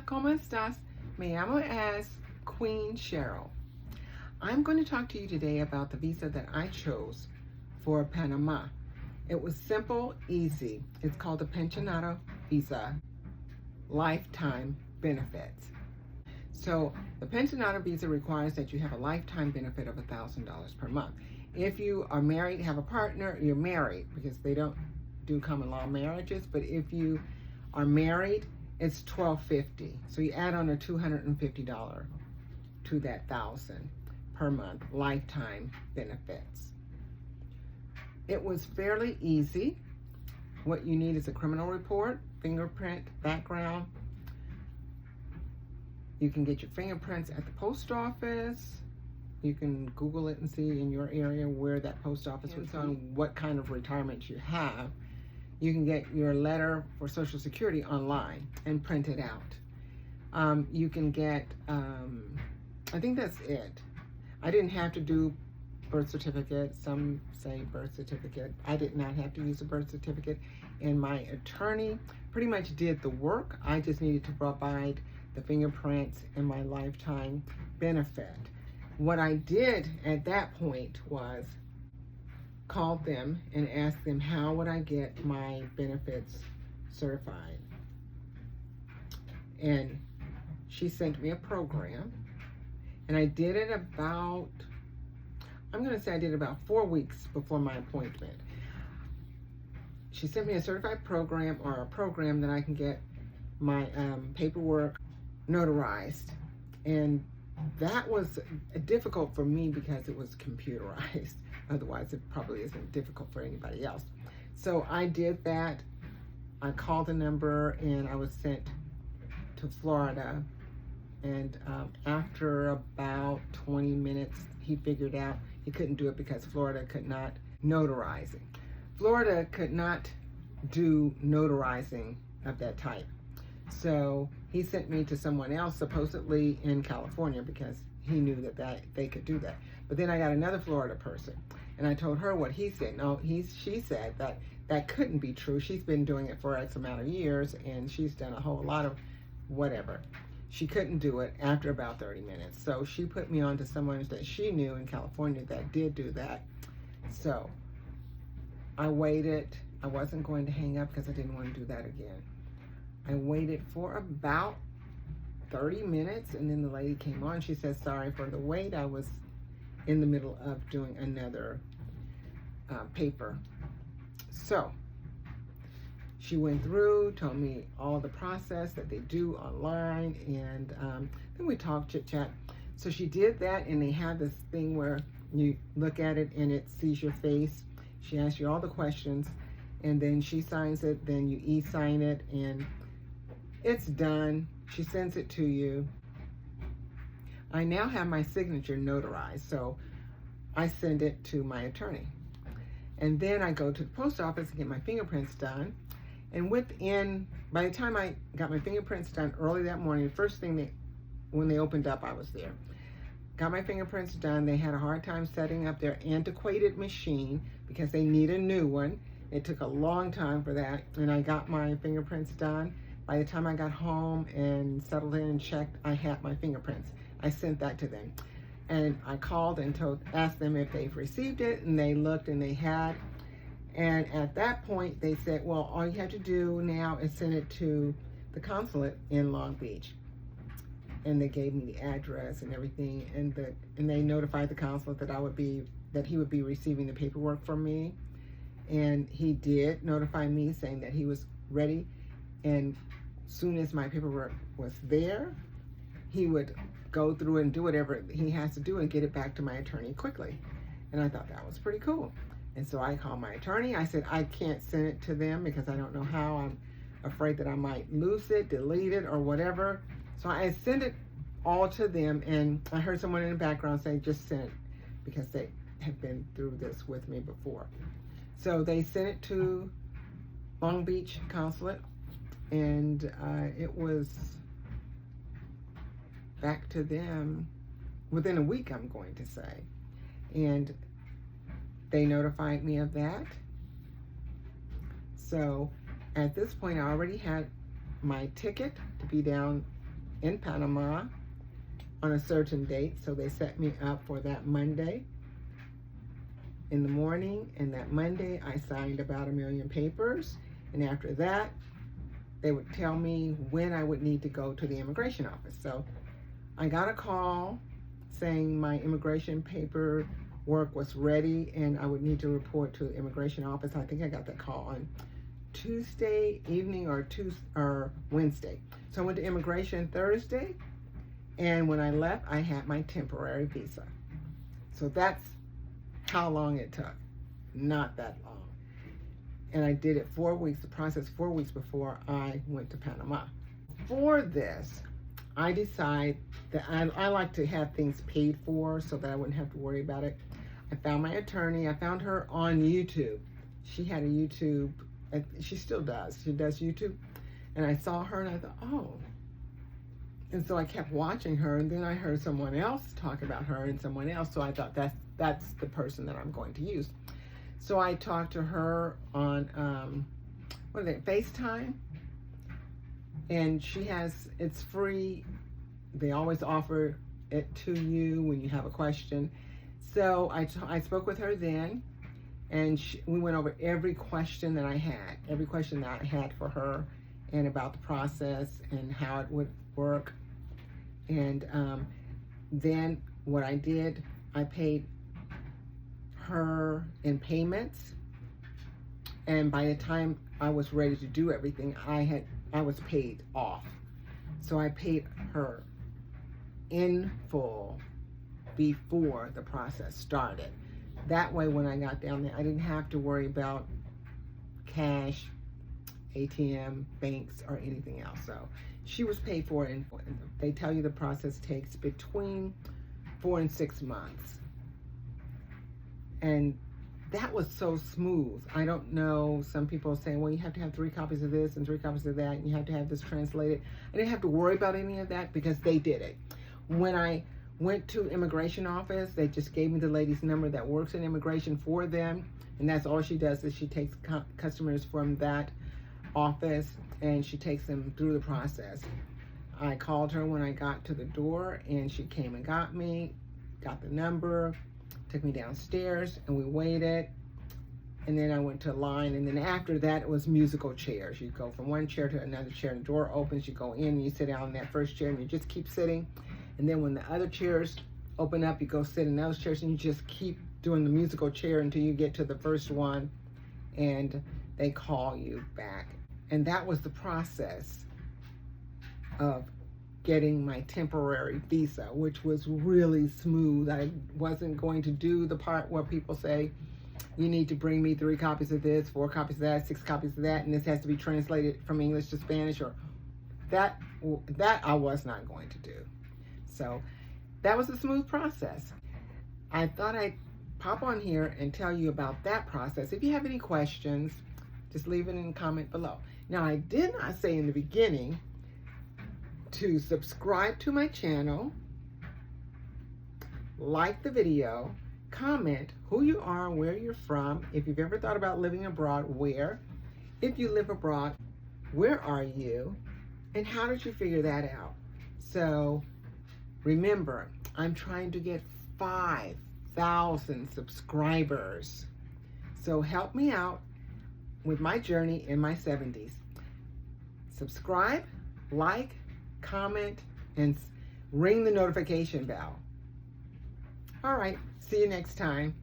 ¿Cómo estás? Me llamo as Queen Cheryl. I'm going to talk to you today about the visa that I chose for Panama. It was simple, easy. It's called the Pensionado Visa, Lifetime Benefits. So the Pensionado Visa requires that you have a lifetime benefit of $1,000 per month. If you are married, have a partner, you're married, because they don't do common law marriages, but if you are married, it's $1,250. So you add on a $250 to that $1,000 per month lifetime benefits. It was fairly easy. What you need is a criminal report, fingerprint, background. You can get your fingerprints at the post office. You can Google it and see in your area where that post office was on, what kind of retirement you have. You can get your letter for Social Security online and print it out. You can get, I think that's it. I didn't have to do birth certificate. Some say birth certificate. I did not have to use a birth certificate. And my attorney pretty much did the work. I just needed to provide the fingerprints and my lifetime benefit. What I did at that point was called them and asked them how would I get my benefits certified. And she sent me a program, and I did it about, I'm going to say I did about 4 weeks before my appointment. She sent me a certified program, or a program that I can get my paperwork notarized. And that was difficult for me because it was computerized. Otherwise, it probably isn't difficult for anybody else. So I did that. I called the number and I was sent to Florida. And after about 20 minutes, he figured out he couldn't do it because Florida could not notarize it. Florida could not do notarizing of that type. So he sent me to someone else, supposedly in California, because he knew that they could do that. But then I got another Florida person, and I told her what he said. No, she said that couldn't be true. She's been doing it for X amount of years, and she's done a whole lot of whatever. She couldn't do it after about 30 minutes. So she put me on to someone that she knew in California that did do that. So I waited. I wasn't going to hang up because I didn't want to do that again. I waited for about 30 minutes, and then the lady came on. She said, sorry for the wait. I was in the middle of doing another paper. So she went through, told me all the process that they do online, and then we talked, chit chat. So she did that, and they have this thing where you look at it and it sees your face. She asks you all the questions, and then she signs it, then you e-sign it, and it's done. She sends it to you. I now have my signature notarized, so I send it to my attorney. And then I go to the post office and get my fingerprints done. And by the time I got my fingerprints done early that morning, the first thing when they opened up, I was there. Got my fingerprints done. They had a hard time setting up their antiquated machine because they need a new one. It took a long time for that. And I got my fingerprints done. By the time I got home and settled in and checked, I had my fingerprints. I sent that to them. And I called and asked them if they've received it, and they looked and they had. And at that point, they said, well, all you have to do now is send it to the consulate in Long Beach. And they gave me the address and everything, and they notified the consulate that he would be receiving the paperwork from me. And he did notify me, saying that he was ready, and soon as my paperwork was there, he would go through and do whatever he has to do and get it back to my attorney quickly. And I thought that was pretty cool. And so I called my attorney. I said, I can't send it to them because I don't know how. I'm afraid that I might lose it, delete it, or whatever. So I sent it all to them, and I heard someone in the background say, just send it, because they have been through this with me before. So they sent it to Long Beach Consulate, and it was back to them within a week, I'm going to say. And they notified me of that. So at this point, I already had my ticket to be down in Panama on a certain date. So they set me up for that Monday in the morning, and that Monday I signed about 1 million papers, and after that they would tell me when I would need to go to the immigration office. So I got a call saying my immigration paperwork was ready and I would need to report to the immigration office. I think I got that call on Tuesday evening or Wednesday. So I went to immigration Thursday, and when I left I had my temporary visa. So that's how long it took. Not that long. And I did it 4 weeks, the process 4 weeks before I went to Panama. For this, I decided that I like to have things paid for so that I wouldn't have to worry about it. I found my attorney. I found her on YouTube. She had a YouTube, she still does. She does YouTube. And I saw her and I thought, oh. And so I kept watching her, and then I heard someone else talk about her and someone else. So I thought that's the person that I'm going to use. So I talked to her on, FaceTime, and it's free. They always offer it to you when you have a question. So I spoke with her then, and we went over every question that I had for her, and about the process and how it would work. And then what I did, I paid her in payments, and by the time I was ready to do everything, I was paid off. So I paid her in full before the process started. That way when I got down there, I didn't have to worry about cash, ATM, banks, or anything else. So she was paid for it, and they tell you the process takes between 4 and 6 months. And that was so smooth. I don't know, some people say, well, you have to have 3 copies of this and 3 copies of that, and you have to have this translated. I didn't have to worry about any of that because they did it. When I went to immigration office, they just gave me the lady's number that works in immigration for them, and that's all she does is she takes customers from that office and she takes them through the process. I called her when I got to the door, and she came and got me, got the number, took me downstairs, and we waited, and then I went to line, and then after that it was musical chairs. You go from one chair to another chair, and the door opens, you go in, and you sit down in that first chair, and you just keep sitting, and then when the other chairs open up, you go sit in those chairs, and you just keep doing the musical chair until you get to the first one, and they call you back. And that was the process of getting my temporary visa, which was really smooth. I wasn't going to do the part where people say, you need to bring me 3 copies of this, 4 copies of that, 6 copies of that, and this has to be translated from English to Spanish, or that I was not going to do. So that was a smooth process. I thought I'd pop on here and tell you about that process. If you have any questions, just leave it in the comment below. Now, I did not say in the beginning to subscribe to my channel, like the video, comment who you are and where you're from. If you've ever thought about living abroad, where? If you live abroad, where are you? And how did you figure that out? So remember, I'm trying to get 5,000 subscribers. So help me out with my journey in my 70s. Subscribe, like, comment, and ring the notification bell. All right, see you next time.